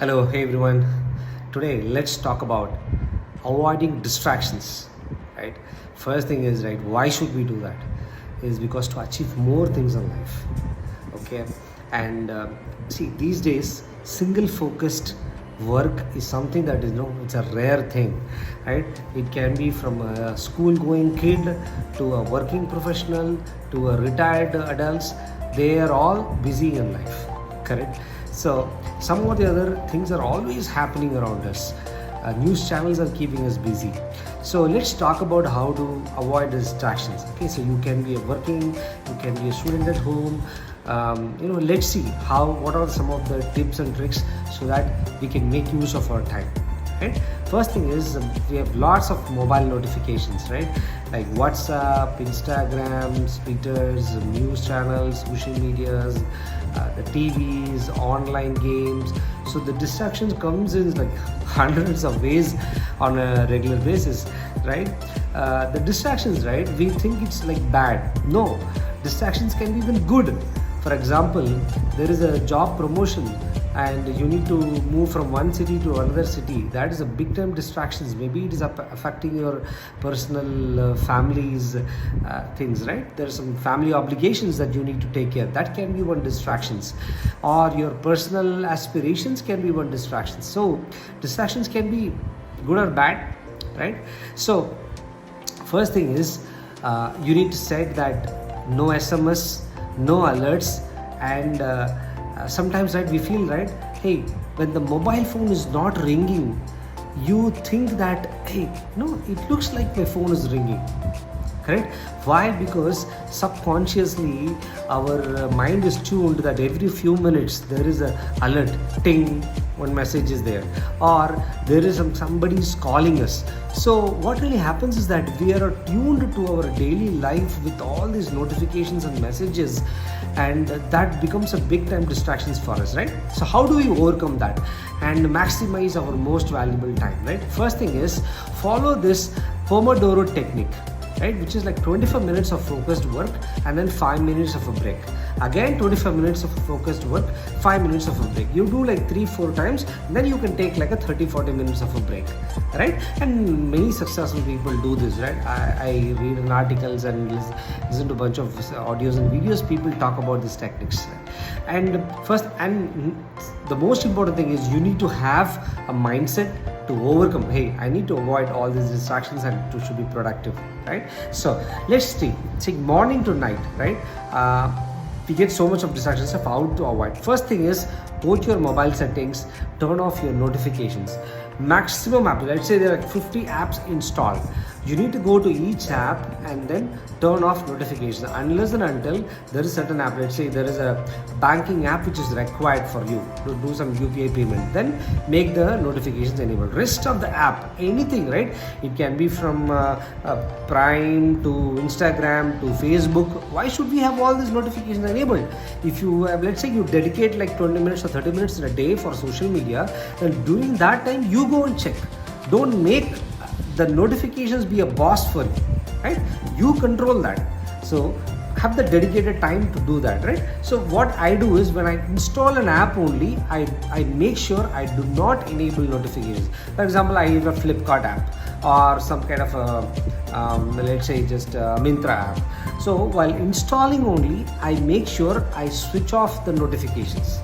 Hello, hey everyone. Today, let's talk about avoiding distractions. Right? First thing is, right, why should we do that? Is because to achieve more things in life. Okay, and see, these days, single focused work is something that is it's a rare thing, right? It can be from a school going kid to a working professional to a retired adults. They are all busy in life, correct? So some or the other things are always happening around us. News channels are keeping us busy. So let's talk about how to avoid distractions. Okay, so you can be you can be a student at home. Let's see what are some of the tips and tricks so that we can make use of our time. Right? First thing is we have lots of mobile notifications, right? Like WhatsApp, Instagram, Twitters, news channels, social medias, the TVs, online games. So the distractions comes in like hundreds of ways on a regular basis, right? The distractions, right? We think it's like bad. No, distractions can be even good. For example, there is a job promotion and you need to move from one city to another city. That is a big time distractions. Maybe it is affecting your personal families things, right? There are some family obligations that you need to take care. That can be one distractions, or your personal aspirations can be one distraction. So distractions can be good or bad, right? So first thing is you need to set that no SMS, no alerts, and sometimes, right, we feel, right, hey, when the mobile phone is not ringing, you think that, hey, no, it looks like my phone is ringing, correct? Why? Because subconsciously our mind is tuned that every few minutes there is a alert, ting, one message is there, or there is somebody is calling us. So what really happens is that we are tuned to our daily life with all these notifications and messages, and that becomes a big time distractions for us, right? So how do we overcome that and maximize our most valuable time, right? First thing is follow this Pomodoro Technique, right, which is like 25 minutes of focused work and then 5 minutes of a break. Again 25 minutes of focused work, 5 minutes of a break. You do like 3-4 times, then you can take like a 30-40 minutes of a break, right? And many successful people do this, right? I read in articles and listen to a bunch of audios and videos. People talk about these techniques, and the most important thing is you need to have a mindset to overcome. Hey, I need to avoid all these distractions and to should be productive, right? So let's see morning to night, right? We get so much of distractions of how to avoid. First thing is go to your mobile settings, turn off your notifications. Maximum apps, let's say there are 50 apps installed. You need to go to each app and then turn off notifications unless and until there is certain app. Let's say there is a banking app which is required for you to do some UPI payment, then make the notifications enabled. Rest of the app, anything, right? It can be from Prime to Instagram to Facebook. Why should we have all these notifications enabled? If you have, let's say you dedicate like 20 minutes or 30 minutes in a day for social media, then during that time you go and check. Don't make the notifications be a boss for you, right? You control that. So have the dedicated time to do that, right? So what I do is when I install an app only, I make sure I do not enable notifications. For example, I have a Flipkart app or some kind of a let's say just a Myntra app. So while installing only, I make sure I switch off the notifications,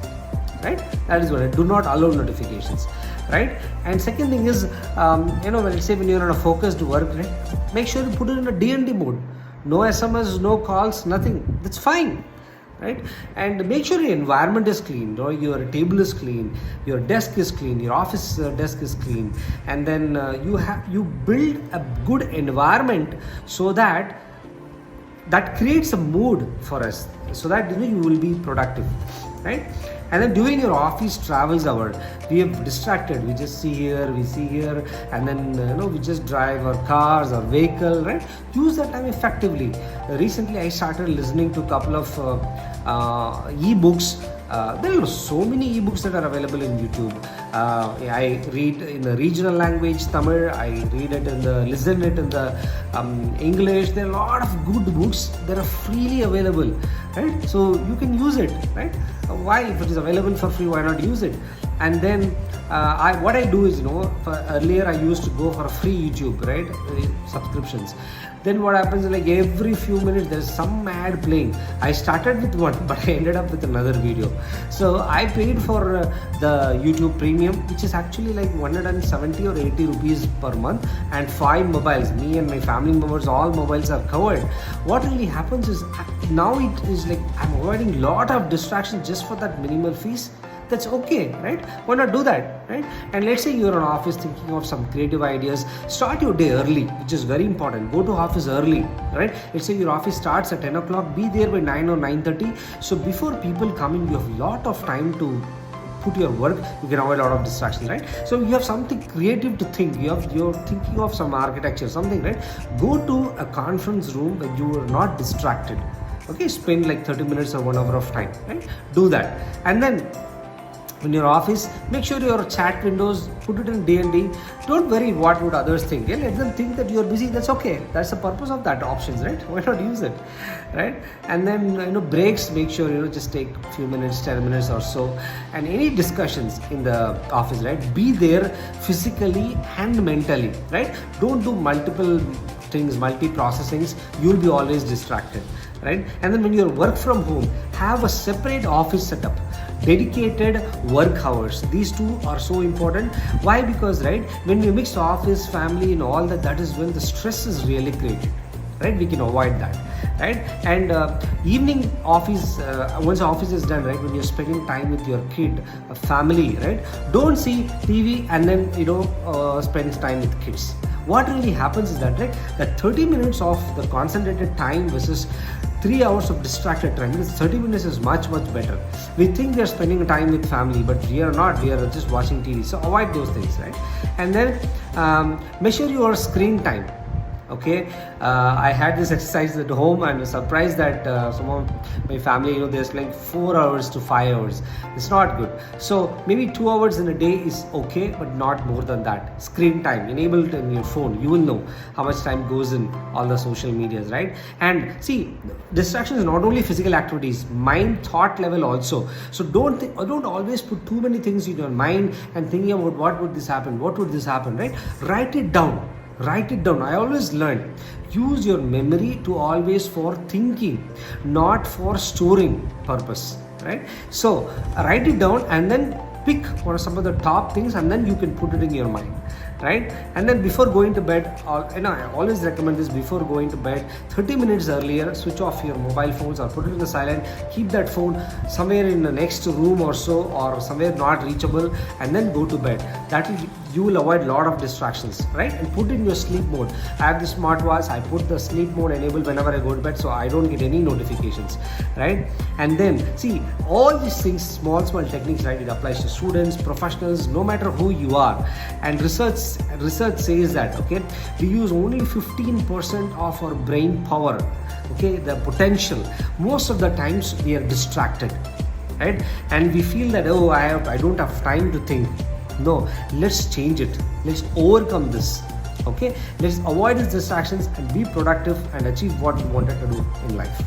right? That is what I do not allow notifications, right? And second thing is let's say when you're on a focused work, right, make sure you put it in a DND mode. No SMS, no calls, nothing. That's fine, right? And make sure your environment is clean, or your table is clean, your desk is clean, your office desk is clean, and then you build a good environment so that creates a mood for us, so that you will be productive, right? And then during your office travels hour, we have distracted. We just see here, and then we just drive our cars or vehicle, right? Use that time effectively. Recently, I started listening to a couple of e-books. There are so many ebooks that are available in YouTube. I read in the regional language Tamil. I listen it in the English. There are a lot of good books that are freely available, right? So you can use it, right? Why? If it is available for free, why not use it? And then what I do is, earlier I used to go for a free YouTube, right, subscriptions. Then what happens is, like, every few minutes there's some ad playing. I started with one, but I ended up with another video. So I paid for the YouTube Premium, which is actually like 170 or 80 rupees per month, and 5 mobiles. Me and my family members, all mobiles are covered. What really happens is, now it is like I'm avoiding lot of distractions just for that minimal fees. That's okay, right? Why not do that, right? And let's say you're in office thinking of some creative ideas. Start your day early, which is very important. Go to office early, right? Let's say your office starts at 10 o'clock. Be there by 9 or 9:30. So before people come in, you have a lot of time to put your work. You can avoid a lot of distractions, right? So you have something creative to think. You're thinking of some architecture, something, right? Go to a conference room where you are not distracted. Okay, spend like 30 minutes or 1 hour of time, right? Do that. And then in your office, make sure your chat windows, put it in D&D. Don't worry what would others think. Let them think that you're busy. That's okay. That's the purpose of that options, right? Why not use it, right? And then breaks, make sure just take a few minutes, 10 minutes or so. And any discussions in the office, right? Be there physically and mentally, right? Don't do multiple things, multi-processings. You'll be always distracted, right? And then when you work from home, have a separate office setup, dedicated work hours. These two are so important. Why? Because, right, when you mix office, family and all that, that is when the stress is really created, right? We can avoid that, right? And evening office, once office is done, right, when you're spending time with your kid, family, right, don't see TV and then spend time with kids. What really happens is that, right, that 30 minutes of the concentrated time versus 3 hours of distracted time, because 30 minutes is much better. We think we are spending time with family, but we are not. We are just watching TV. So avoid those things, right? And then measure your screen time. Okay, I had this exercise at home and was surprised that some of my family, they're spending 4 hours to 5 hours. It's not good. So maybe 2 hours in a day is okay, but not more than that. Screen time enabled in your phone. You will know how much time goes in all the social medias, right? And see, distraction is not only physical activities, mind, thought level also. So don't always put too many things in your mind and thinking about what would this happen, right? Write it down. I always learn, use your memory to always for thinking, not for storing purpose, right? So write it down and then pick what are some of the top things, and then you can put it in your mind, right? And then before going to bed, I always recommend this, before going to bed, 30 minutes earlier, switch off your mobile phones or put it in the silent. Keep that phone somewhere in the next room or so, or somewhere not reachable, and then go to bed. You will avoid a lot of distractions, right? And put in your sleep mode. I have the smartwatch. I put the sleep mode enabled whenever I go to bed, so I don't get any notifications, right? And then see, all these things, small techniques, right? It applies to students, professionals, no matter who you are. And research says that, okay, we use only 15% of our brain power, okay, the potential. Most of the times we are distracted, right? And we feel that, I don't have time to think. No, let's change it. Let's overcome this. Okay, let's avoid these distractions and be productive and achieve what you wanted to do in life.